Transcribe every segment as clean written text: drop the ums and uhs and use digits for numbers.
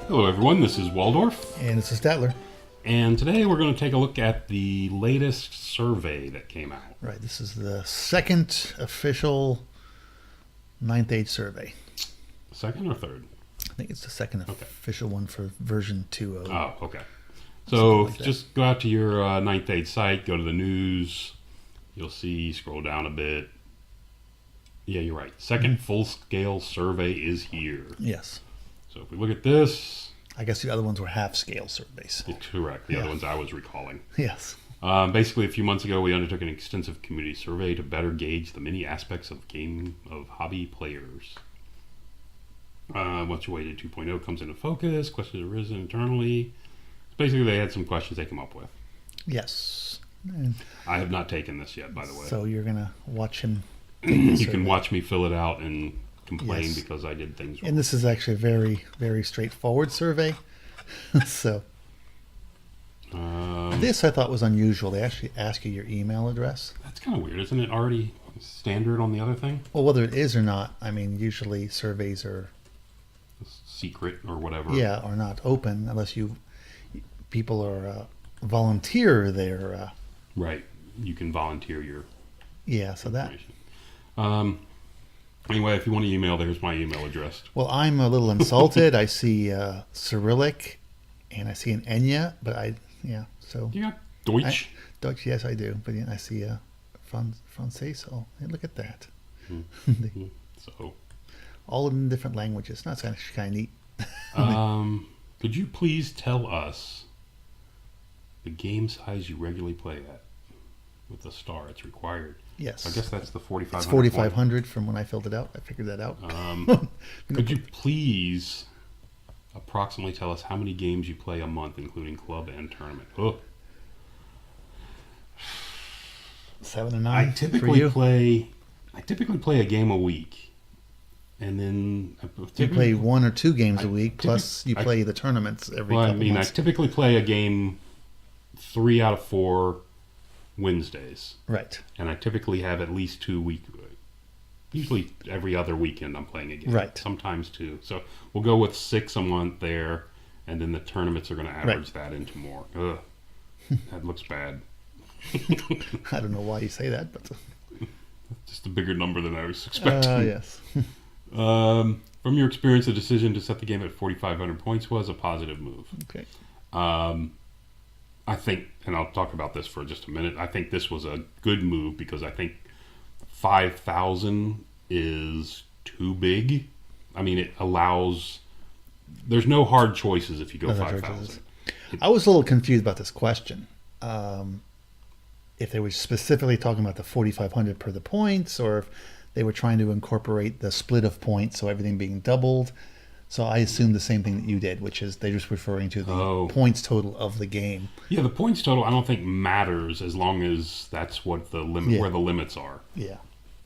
Hello, everyone. This is Waldorf, And this is Statler. and today we're going to take a look at the latest survey that came out. Right, this is the second official Ninth Age survey. Second or third? I think it's the second official one for version 2.0. Oh, okay. So Something like that. just go out to your Ninth Age site, go to the news. You'll see, scroll down a bit. Yeah, you're right. Second full-scale survey is here. Yes. So if we look at this, I guess the other ones were half-scale surveys. correct. The Yeah. other ones I was recalling. Yes. Basically, a few months ago, we undertook an extensive community survey to better gauge the many aspects of hobby players. Much awaited 2.0 comes into focus. Questions arisen internally. Basically, they had some questions they come up with. Yes. And I have not taken this yet, by the way. so you're going to watch him. You can watch me fill it out and complain Yes. because I did things wrong. And this is actually a very, very straightforward survey. So this I thought was unusual. They actually ask you your email address. That's kind of weird, isn't it? Already standard on the other thing? Well, whether it is or not, I mean, usually surveys are Secret or whatever. are not open unless people are volunteer their Right. You can volunteer your so that information. Anyway, if you want to email, there's my email address. well, I'm a little insulted. I see Cyrillic and I see an Enya, but so You got Deutsch. Dutch, yes I do, but I see Francais. So hey, look at that. So, All in different languages. That's actually kind of neat. could you please tell us the game size you regularly play at? With the star, it's required. Yes. I guess that's the 4,500. It's 4,500 from when I filled it out. I figured that out. Could you please approximately tell us how many games you play a month, including club and tournament? Oh, 7 and I 9 for typically you. play a game a week, and then You play 1 or 2 games a week, plus you play the tournaments every Well, I couple mean, I months. typically play a game 3 out of 4 Wednesdays, Right. and I typically have at least 2 weeks. Usually every other weekend I'm playing a game. Right. Sometimes 2. So we'll go with 6 a month there, and then the tournaments are going to average that into more. Ugh, that looks bad. I don't know why you say that, but Just a bigger number than I was expecting. yes. From your experience, the decision to set the game at 4,500 points was a positive move. Okay. I think, and I'll talk about this for just a minute, I think this was a good move because I think 5,000 is too big. I mean, it allows, there's no hard choices if you go No hard 5,000. choices. I was a little confused about this question. If they were specifically talking about the 4,500 per the points, or if they were trying to incorporate the split of points, so everything being doubled. So I assumed the same thing that you did, which is they're just referring to the points total of the game. Yeah, the points total I don't think matters as long as that's what the limit, where the limits are. Yeah.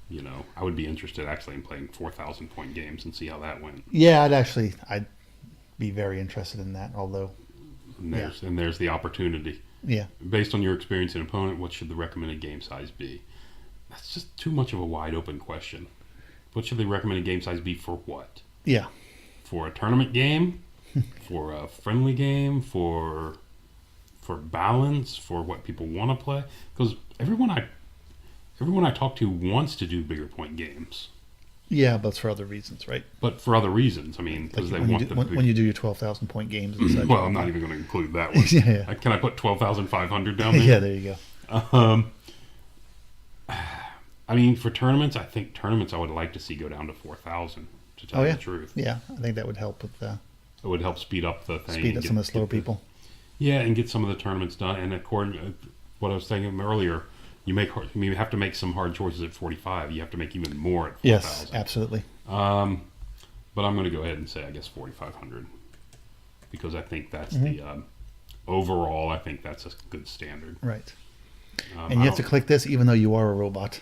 You know, I would be interested actually in playing 4,000 point games and see how that went. Yeah, I'd be very interested in that, although, And there's the opportunity. yeah. Based on your experience and opponent, what should the recommended game size be? That's just too much of a wide open question. What should the recommended game size be for what? Yeah. For a tournament game? For a friendly game? For balance? For what people want to play? Because everyone I talk to wants to do bigger point games. Yeah, but it's for other reasons, right? But for other reasons. I mean, because Like they want when you do your 12,000 point games and such. Well, I'm not even going to include that one. Yeah. Can I put 12,500 down there? Yeah, there you go. I mean, for tournaments, I think tournaments I would like to see go down to 4,000, to tell you the truth. Yeah, I think that would help with It would help speed up the thing. speed up some of the slower people. Yeah, and get some of the tournaments done. And according to what I was saying earlier, you have to make some hard choices at 45. You have to make even more at 4,000. Yes, absolutely. But I'm going to go ahead and say, I guess, 4,500. Because I think that's the... overall, I think that's a good standard. Right. And you have to click this even though you are a robot.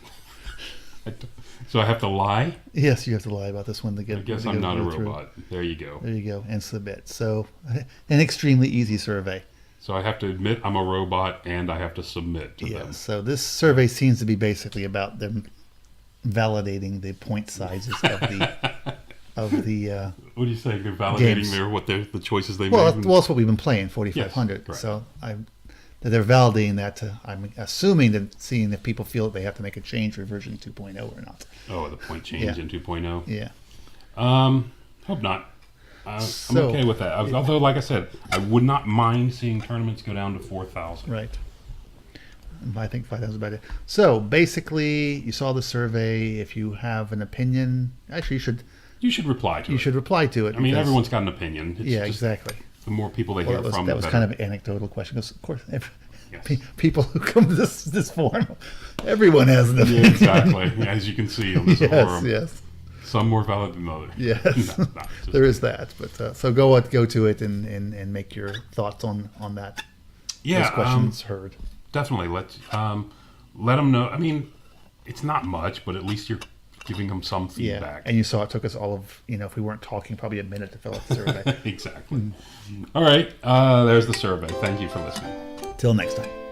So I have to lie? Yes, you have to lie about this one to get. I guess to I'm go not a through. robot. There you go. There you go, and submit. So, an extremely easy survey. So I have to admit I'm a robot and I have to submit to them. So this survey seems to be basically about them validating the point sizes of the. What do you say? They're validating Games. the choices they Well, made. that's what we've been playing, 4,500. correct. So that they're validating that. I'm assuming that seeing if people feel that they have to make a change for version 2.0 or not. Oh, the point change Yeah. in 2.0. Yeah. Hope not. I'm So- okay with that. Although, like I said, I would not mind seeing tournaments go down to 4,000. Right. I think 5,000 is better. So basically, you saw the survey. If you have an opinion, actually, You should reply to you it. should reply to it. I mean, because- everyone's got an opinion. It's Yeah, just exactly. The more people they Well, hear from, that the was better. kind of an anecdotal question because, of course, Yes. people who come to this forum, everyone has an Yeah, opinion. exactly. As you can see on this Yes, forum, yes, some more valid than others. yes. No, it's just- There is that, but so go to it and make your thoughts on that. yeah, Those questions heard. definitely. Let them know. I mean, it's not much, but at least you're giving them some Yeah, feedback. and you saw it took us all of if we weren't talking, probably a minute to fill out the survey. Exactly. All right. There's the survey. Thank you for listening. Till next time.